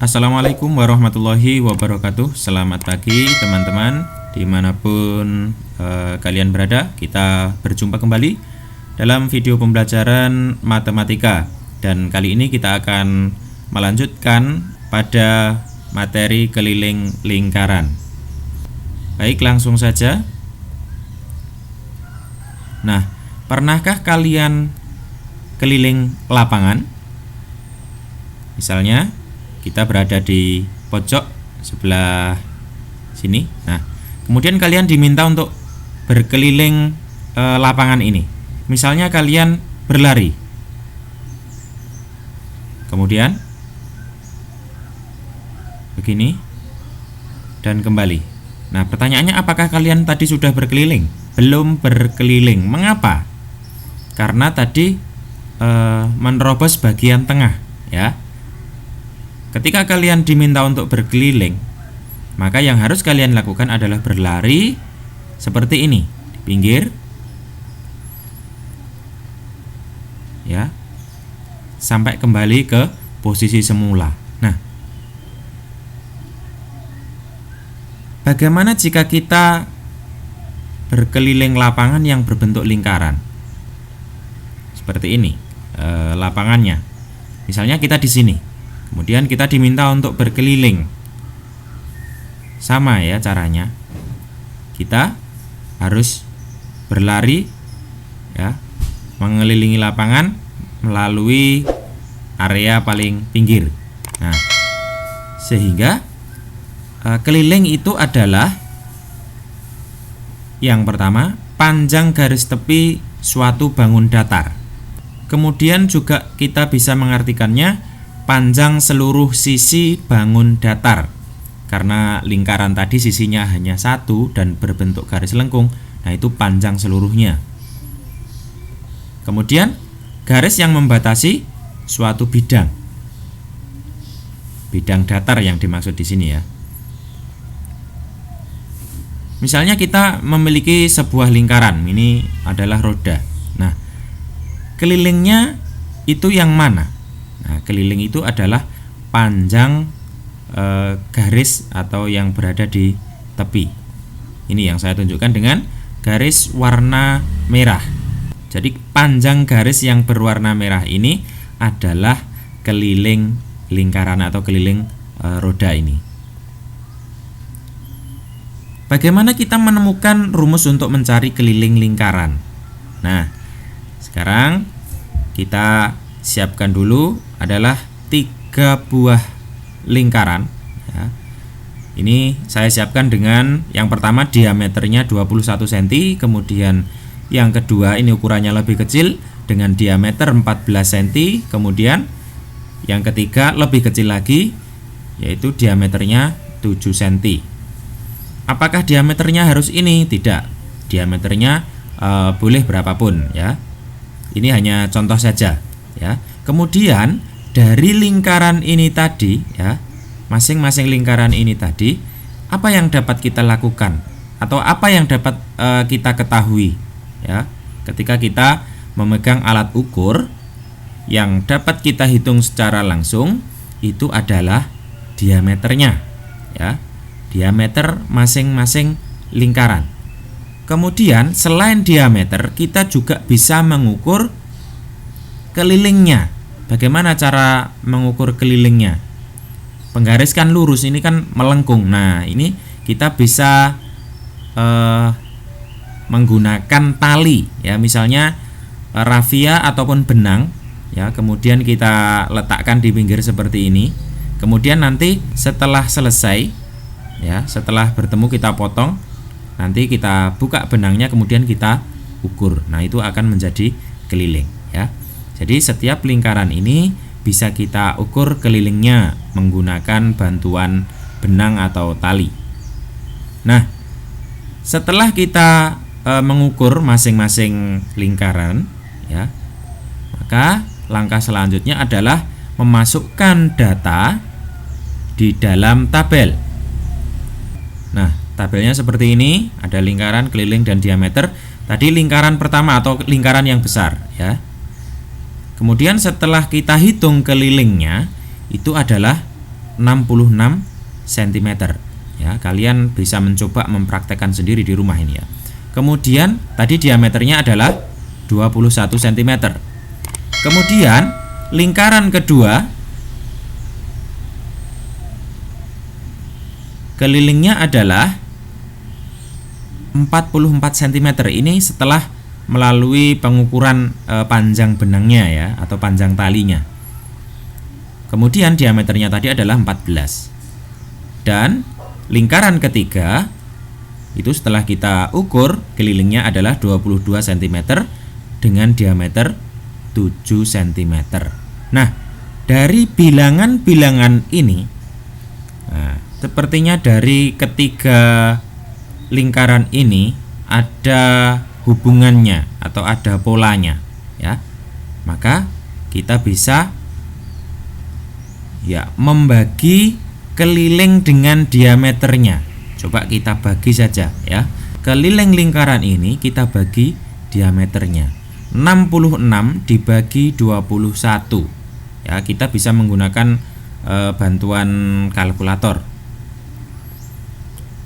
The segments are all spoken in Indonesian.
Assalamualaikum warahmatullahi wabarakatuh. Selamat pagi teman-teman, dimanapun kalian berada. Kita berjumpa kembali dalam video pembelajaran matematika. Dan kali ini kita akan melanjutkan pada materi keliling lingkaran. Baik, langsung saja. Nah, pernahkah kalian keliling lapangan? Misalnya kita berada di pojok sebelah sini. Nah, kemudian kalian diminta untuk berkeliling lapangan ini. Misalnya kalian berlari, kemudian begini dan kembali. Nah, pertanyaannya, apakah kalian tadi sudah berkeliling? Belum berkeliling. Mengapa? Karena tadi menerobos bagian tengah, ya. Ketika kalian diminta untuk berkeliling, maka yang harus kalian lakukan adalah berlari seperti ini, di pinggir, ya, sampai kembali ke posisi semula. Nah, bagaimana jika kita berkeliling lapangan yang berbentuk lingkaran? Seperti ini lapangannya. Misalnya kita di sini. Kemudian kita diminta untuk berkeliling. Sama ya caranya. Kita harus berlari, ya, mengelilingi lapangan melalui area paling pinggir. Nah, sehingga keliling itu adalah yang pertama, panjang garis tepi suatu bangun datar. Kemudian juga kita bisa mengartikannya panjang seluruh sisi bangun datar. Karena lingkaran tadi sisinya hanya satu dan berbentuk garis lengkung, nah itu panjang seluruhnya. Kemudian garis yang membatasi suatu bidang. Bidang datar yang dimaksud di sini, ya. Misalnya kita memiliki sebuah lingkaran, ini adalah roda. Nah, kelilingnya itu yang mana? Nah, keliling itu adalah panjang garis atau yang berada di tepi. Ini yang saya tunjukkan dengan garis warna merah. Jadi panjang garis yang berwarna merah ini adalah keliling lingkaran atau keliling roda ini. Bagaimana kita menemukan rumus untuk mencari keliling lingkaran? Nah, sekarang kita siapkan dulu adalah 3 buah lingkaran, ya. Ini saya siapkan dengan yang pertama diameternya 21 cm, kemudian yang kedua ini ukurannya lebih kecil dengan diameter 14 cm, kemudian yang ketiga lebih kecil lagi yaitu diameternya 7 cm. Apakah diameternya harus ini? Tidak. Diameternya boleh berapapun, ya. Ini hanya contoh saja, ya. Kemudian dari lingkaran ini tadi, ya, masing-masing lingkaran ini tadi, apa yang dapat kita lakukan atau apa yang dapat kita ketahui, ya, ketika kita memegang alat ukur yang dapat kita hitung secara langsung itu adalah diameternya, ya, diameter masing-masing lingkaran. Kemudian selain diameter, kita juga bisa mengukur kelilingnya. Bagaimana cara mengukur kelilingnya? Penggaris kan lurus, ini kan melengkung. Nah, ini kita bisa menggunakan tali, ya, misalnya rafia ataupun benang, ya. Kemudian kita letakkan di pinggir seperti ini. Kemudian nanti setelah selesai, ya, setelah bertemu kita potong, nanti kita buka benangnya, kemudian kita ukur. Nah, itu akan menjadi keliling, ya. Jadi setiap lingkaran ini bisa kita ukur kelilingnya menggunakan bantuan benang atau tali. Nah, setelah kita mengukur masing-masing lingkaran, ya, maka langkah selanjutnya adalah memasukkan data di dalam tabel. Nah, tabelnya seperti ini, ada lingkaran, keliling, dan diameter. Tadi lingkaran pertama atau lingkaran yang besar, ya. Kemudian setelah kita hitung kelilingnya, itu adalah 66 cm. Ya, kalian bisa mencoba mempraktekkan sendiri di rumah ini ya. Kemudian tadi diameternya adalah 21 cm. Kemudian lingkaran kedua kelilingnya adalah 44 cm. Ini setelah melalui pengukuran panjang benangnya ya, atau panjang talinya. Kemudian diameternya tadi adalah 14. Dan lingkaran ketiga itu setelah kita ukur kelilingnya adalah 22 cm dengan diameter 7 cm. Nah, dari bilangan-bilangan ini, sepertinya dari ketiga lingkaran ini ada hubungannya atau ada polanya ya. Maka kita bisa ya membagi keliling dengan diameternya. Coba kita bagi saja ya. Keliling lingkaran ini kita bagi diameternya. 66 dibagi 21. Ya, kita bisa menggunakan bantuan kalkulator.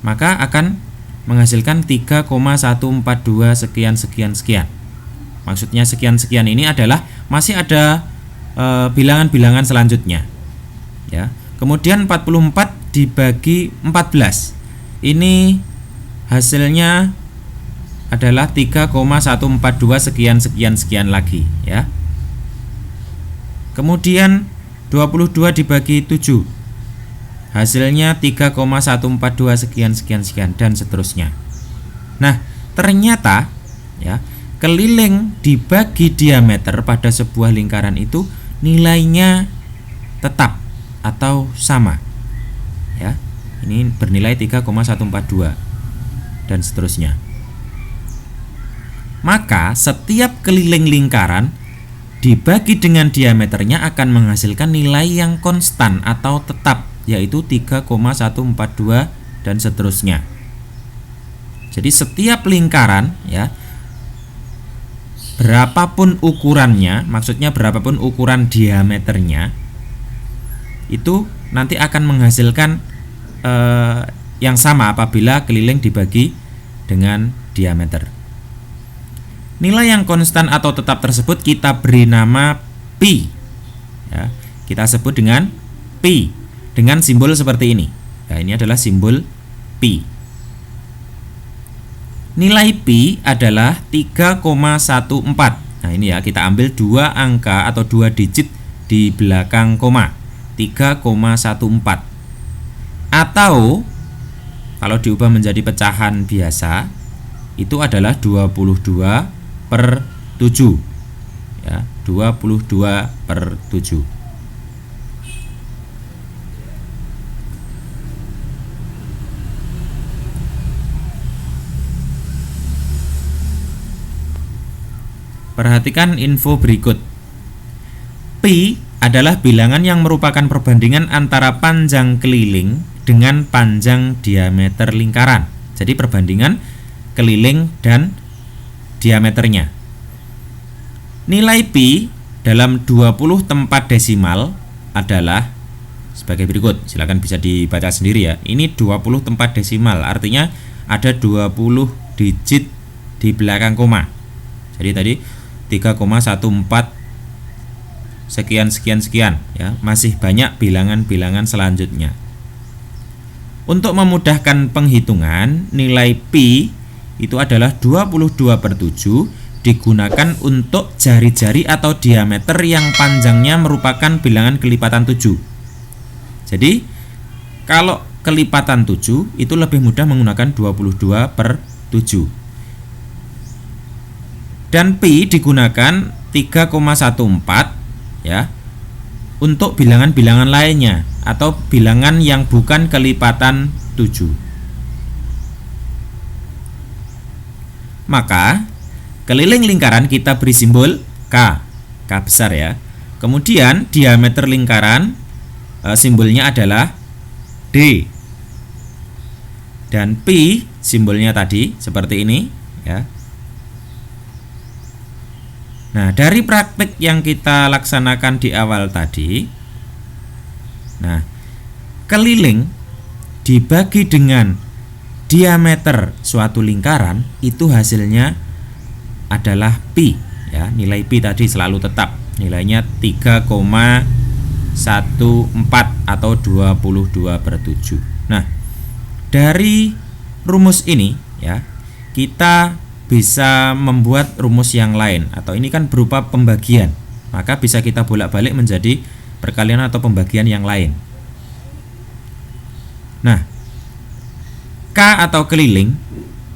Maka akan menghasilkan 3,142 sekian sekian sekian. Maksudnya sekian-sekian ini adalah masih ada bilangan-bilangan selanjutnya. Ya. Kemudian 44 dibagi 14. Ini hasilnya adalah 3,142 sekian sekian sekian lagi ya. Kemudian 22 dibagi 7. Hasilnya 3,142 sekian sekian sekian dan seterusnya. Nah, ternyata ya, keliling dibagi diameter pada sebuah lingkaran itu nilainya tetap atau sama ya. Ini bernilai 3,142 dan seterusnya. Maka setiap keliling lingkaran dibagi dengan diameternya akan menghasilkan nilai yang konstan atau tetap, yaitu 3,142 dan seterusnya. Jadi setiap lingkaran ya, berapapun ukurannya, maksudnya berapapun ukuran diameternya, itu nanti akan menghasilkan yang sama apabila keliling dibagi dengan diameter. Nilai yang konstan atau tetap tersebut kita beri nama pi ya, kita sebut dengan pi dengan simbol seperti ini. Nah, ini adalah simbol pi. Nilai pi adalah 3,14. Nah, ini ya, kita ambil dua angka atau dua digit di belakang koma, 3,14. Atau kalau diubah menjadi pecahan biasa itu adalah 22/7 ya, 22/7. Perhatikan info berikut. Pi adalah bilangan yang merupakan perbandingan antara panjang keliling dengan panjang diameter lingkaran. Jadi perbandingan keliling dan diameternya. Nilai pi dalam 20 tempat desimal adalah sebagai berikut. Silakan bisa dibaca sendiri ya. Ini 20 tempat desimal, artinya ada 20 digit di belakang koma. Jadi tadi 3,14 sekian sekian sekian ya, masih banyak bilangan-bilangan selanjutnya. Untuk memudahkan penghitungan, nilai pi itu adalah 22/7 digunakan untuk jari-jari atau diameter yang panjangnya merupakan bilangan kelipatan 7. Jadi kalau kelipatan 7 itu lebih mudah menggunakan 22/7. Dan pi digunakan 3,14 ya untuk bilangan-bilangan lainnya atau bilangan yang bukan kelipatan 7. Maka keliling lingkaran kita beri simbol K besar ya. Kemudian diameter lingkaran simbolnya adalah D. Dan pi simbolnya tadi seperti ini ya. Nah, dari praktik yang kita laksanakan di awal tadi, nah, keliling dibagi dengan diameter suatu lingkaran, itu hasilnya adalah pi, ya. Nilai pi tadi selalu tetap, nilainya 3,14 atau 22/7. Nah, dari rumus ini, ya, kita bisa membuat rumus yang lain, atau ini kan berupa pembagian, maka bisa kita bolak-balik menjadi perkalian atau pembagian yang lain. Nah, K atau keliling,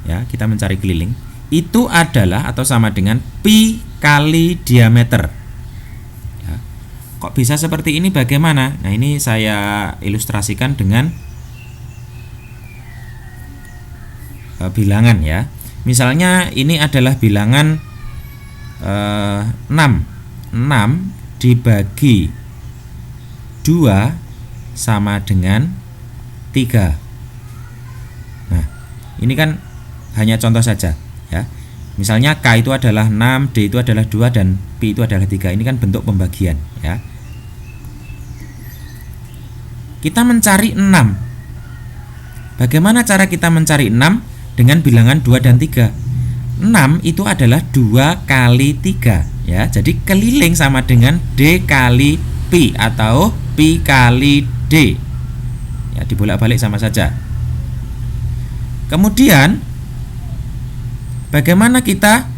ya, kita mencari keliling, itu adalah atau sama dengan pi kali diameter. Ya. Kok bisa seperti ini, bagaimana? Nah, ini saya ilustrasikan dengan bilangan, ya. Misalnya ini adalah bilangan 6 dibagi 2 sama dengan 3. Nah, ini kan hanya contoh saja, ya. Misalnya K itu adalah 6, D itu adalah 2, dan Pi itu adalah 3. Ini kan bentuk pembagian, ya. Kita mencari 6. Bagaimana cara kita mencari 6? Dengan bilangan 2 dan 3. 6 itu adalah 2 kali 3, ya. Jadi keliling sama dengan D kali Pi atau Pi kali D. Ya, dibolak-balik sama saja. Kemudian bagaimana kita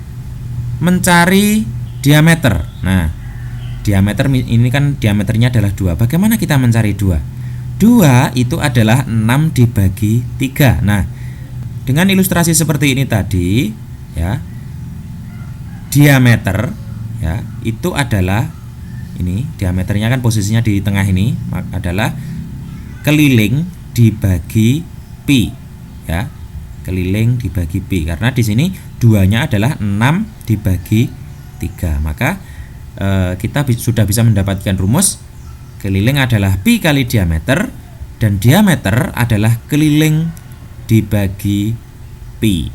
mencari diameter? Nah, diameter ini kan diameternya adalah 2. Bagaimana kita mencari 2? 2 itu adalah 6 dibagi 3. Nah, dengan ilustrasi seperti ini tadi, ya, diameter, ya, itu adalah ini, diameternya kan posisinya di tengah ini, adalah keliling dibagi pi, ya. Keliling dibagi pi, karena di sini 2-nya adalah 6 dibagi 3. Maka kita sudah bisa mendapatkan rumus keliling adalah pi kali diameter, dan diameter adalah keliling dibagi pi.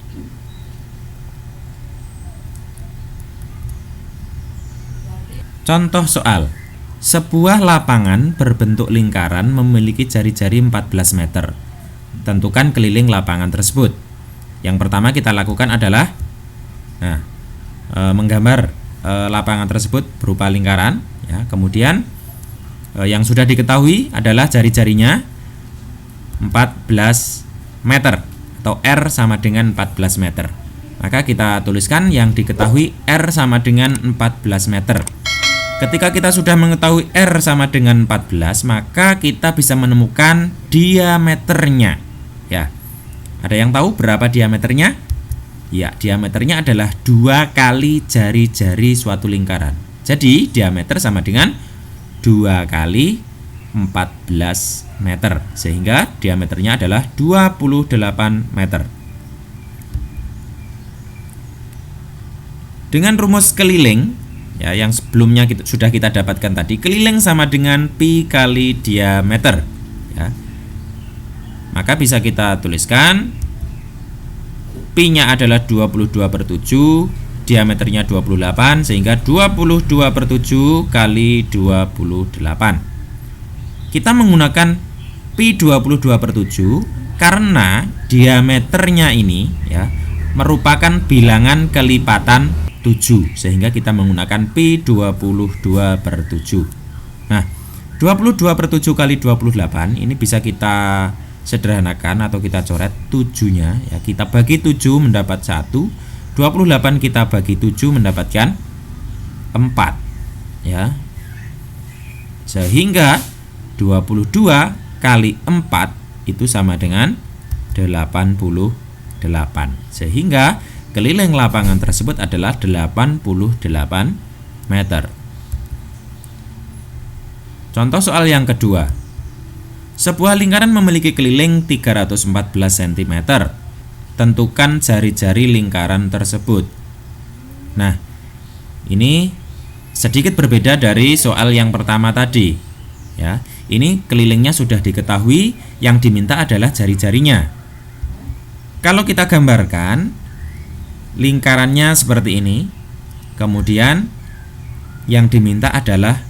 Contoh soal. Sebuah lapangan berbentuk lingkaran memiliki jari-jari 14 meter. Tentukan keliling lapangan tersebut. Yang pertama kita lakukan adalah menggambar lapangan tersebut berupa lingkaran, ya. Kemudian yang sudah diketahui adalah jari-jarinya 14 meter atau R sama dengan 14 meter. Maka kita tuliskan yang diketahui R sama dengan 14 meter. Ketika kita sudah mengetahui R sama dengan 14, maka kita bisa menemukan diameternya, ya. Ada yang tahu berapa diameternya? Ya, diameternya adalah 2 kali jari-jari suatu lingkaran. Jadi diameter sama dengan 2 kali 14 meter, sehingga diameternya adalah 28 meter. Dengan rumus keliling, ya, yang sebelumnya sudah kita dapatkan tadi, keliling sama dengan pi kali diameter, ya. Maka bisa kita tuliskan pi-nya adalah 22/7, diameternya 28, sehingga 22/7 kali 28. Kita menggunakan pi 22/7 karena diameternya ini, ya, merupakan bilangan kelipatan 7, sehingga kita menggunakan pi 22/7. Nah, 22/7 kali 28 ini bisa kita sederhanakan atau kita coret 7-nya, ya. Kita bagi 7 mendapat 1, 28 kita bagi 7 mendapatkan 4, ya. Sehingga 22 kali 4 itu sama dengan 88. Sehingga keliling lapangan tersebut adalah 88 meter. Contoh soal yang kedua. Sebuah lingkaran memiliki keliling 314 cm. Tentukan jari-jari lingkaran tersebut. Nah, ini sedikit berbeda dari soal yang pertama tadi, ya. Ini kelilingnya sudah diketahui, yang diminta adalah jari-jarinya. Kalau kita gambarkan lingkarannya seperti ini, kemudian yang diminta adalah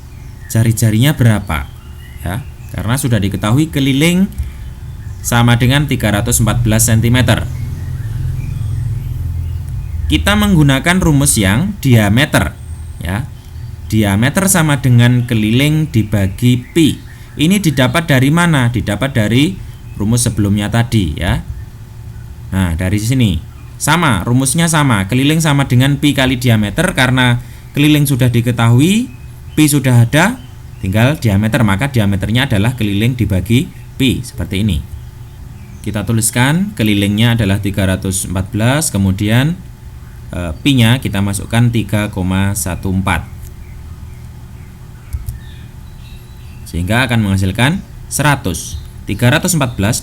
jari-jarinya berapa, ya. Karena sudah diketahui keliling sama dengan 314 cm. Kita menggunakan rumus yang diameter ya. Diameter sama dengan keliling dibagi pi. Ini didapat dari mana? Didapat dari rumus sebelumnya tadi ya. Nah, dari sini sama, rumusnya sama. Keliling sama dengan pi kali diameter. Karena keliling sudah diketahui, pi sudah ada, tinggal diameter. Maka diameternya adalah keliling dibagi pi, seperti ini. Kita tuliskan kelilingnya adalah 314, kemudian pi-nya kita masukkan 3,14. Sehingga akan menghasilkan 100. 314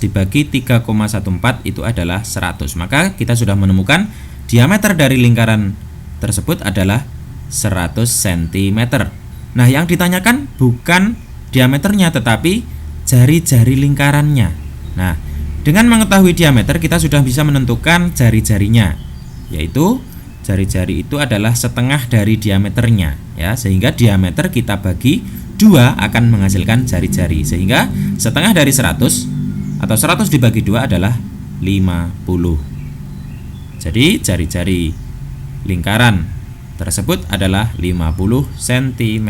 dibagi 3,14 itu adalah 100. Maka kita sudah menemukan diameter dari lingkaran tersebut adalah 100 cm. Nah, yang ditanyakan bukan diameternya tetapi jari-jari lingkarannya. Nah, dengan mengetahui diameter kita sudah bisa menentukan jari-jarinya, yaitu jari-jari itu adalah setengah dari diameternya ya, sehingga diameter kita bagi 2 akan menghasilkan jari-jari, sehingga setengah dari 100 atau 100 dibagi 2 adalah 50. Jadi jari-jari lingkaran tersebut adalah 50 cm.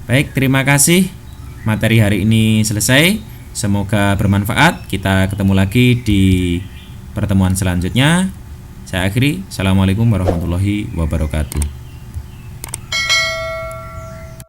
Baik, terima kasih. Materi hari ini selesai. Semoga bermanfaat. Kita ketemu lagi di pertemuan selanjutnya. Saya akhiri. Assalamualaikum warahmatullahi wabarakatuh.